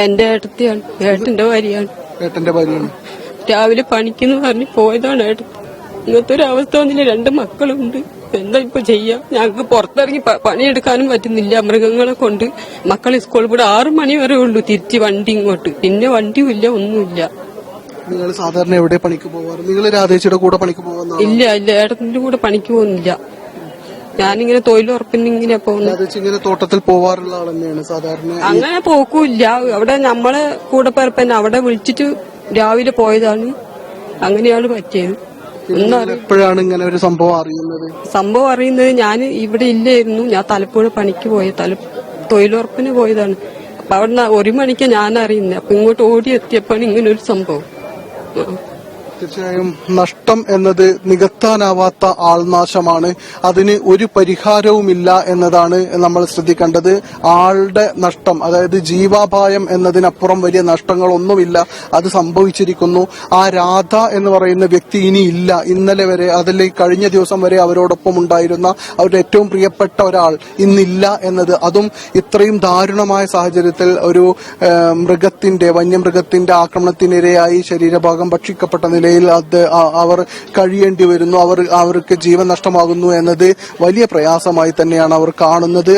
എന്റെ ഏട്ടത്തിയാണ്, ഏട്ടന്റെ ഭാര്യയാണ്. ഏട്ടന്റെ ഭാര്യയാണ്. രാവിലെ പണിക്കെന്ന് പറഞ്ഞ് പോയതാണ് ഏട്ടൻ. ഇങ്ങനത്തെ ഒരു അവസ്ഥ വന്നില്ല. 2 മക്കളുണ്ട്. എന്താ ഇപ്പൊ ചെയ്യാ? ഞങ്ങൾക്ക് പുറത്തിറങ്ങി പണിയെടുക്കാനും പറ്റുന്നില്ല. മൃഗങ്ങളെ കൊണ്ട് മക്കളെ സ്കൂളിൽ കൂടെ 6 മണി വരെ ഉള്ളൂ തിരിച്ച് വണ്ടി ഇങ്ങോട്ട്. പിന്നെ വണ്ടിയും ഇല്ല, ഒന്നുമില്ല. നിങ്ങൾ സാധാരണ എവിടെ പണിക്ക് പോവാറ്? നിങ്ങൾ രാധേച്ചിയുടെ കൂടെ പണിക്ക് പോകുന്ന? ഇല്ല, ഏട്ടത്തിന്റെ കൂടെ പണിക്ക് പോകുന്നില്ല. ഞാനിങ്ങനെ തൊഴിലുറപ്പിന് ഇങ്ങനെ പോകുന്നു. ഇങ്ങനെ തോട്ടത്തിൽ പോവാറുള്ള ആൾ തന്നെയാണ് സാധാരണ. അങ്ങനെ പോക്കൂല്ല. അവിടെ നമ്മളെ കൂടെ പറപ്പന്നെ അവിടെ വിളിച്ചിട്ട് രാവിലെ പോയതാണ്. അങ്ങനെയാണ് പറ്റിയത്. എപ്പോഴാണ് ഇങ്ങനെ ഒരു സംഭവം അറിയുന്നത്? ഞാൻ ഇവിടെ ഇല്ലായിരുന്നു. ഞാൻ തലപ്പുഴ പണിക്ക് തൊഴിലുറപ്പിന് പോയതാണ്. അപ്പൊ അവിടെ 1 മണിക്ക് ഞാൻ അറിയുന്നത്. അപ്പൊ ഇങ്ങോട്ട് ഓടി എത്തിയപ്പോഴാണ് ഇങ്ങനെ ഒരു സംഭവം. തീർച്ചയായും നഷ്ടം എന്നത് നികത്താനാവാത്ത ആൾനാശമാണ്. അതിന് ഒരു പരിഹാരവുമില്ല എന്നതാണ് നമ്മൾ ശ്രദ്ധിക്കേണ്ടത്. ആളുടെ നഷ്ടം, അതായത് ജീവാപായം എന്നതിനപ്പുറം വലിയ നഷ്ടങ്ങളൊന്നുമില്ല. അത് സംഭവിച്ചിരിക്കുന്നു. ആ രാധ എന്ന് പറയുന്ന വ്യക്തി ഇനി ഇല്ല. ഇന്നലെ വരെ, അതല്ലെങ്കിൽ കഴിഞ്ഞ ദിവസം വരെ അവരോടൊപ്പം ഉണ്ടായിരുന്ന അവരുടെ ഏറ്റവും പ്രിയപ്പെട്ട ഒരാൾ ഇന്നില്ല എന്നത്, അതും ഇത്രയും ദാരുണമായ സാഹചര്യത്തിൽ ഒരു വന്യമൃഗത്തിന്റെ ആക്രമണത്തിനിരയായി ശരീരഭാഗം ഭക്ഷിക്കപ്പെട്ട നിലയിൽ അവർ കഴിയേണ്ടി വരുന്നു. അവർക്ക് ജീവൻ നഷ്ടമാകുന്നു എന്നത് വലിയ പ്രയാസമായി തന്നെയാണ് അവർ കാണുന്നത്.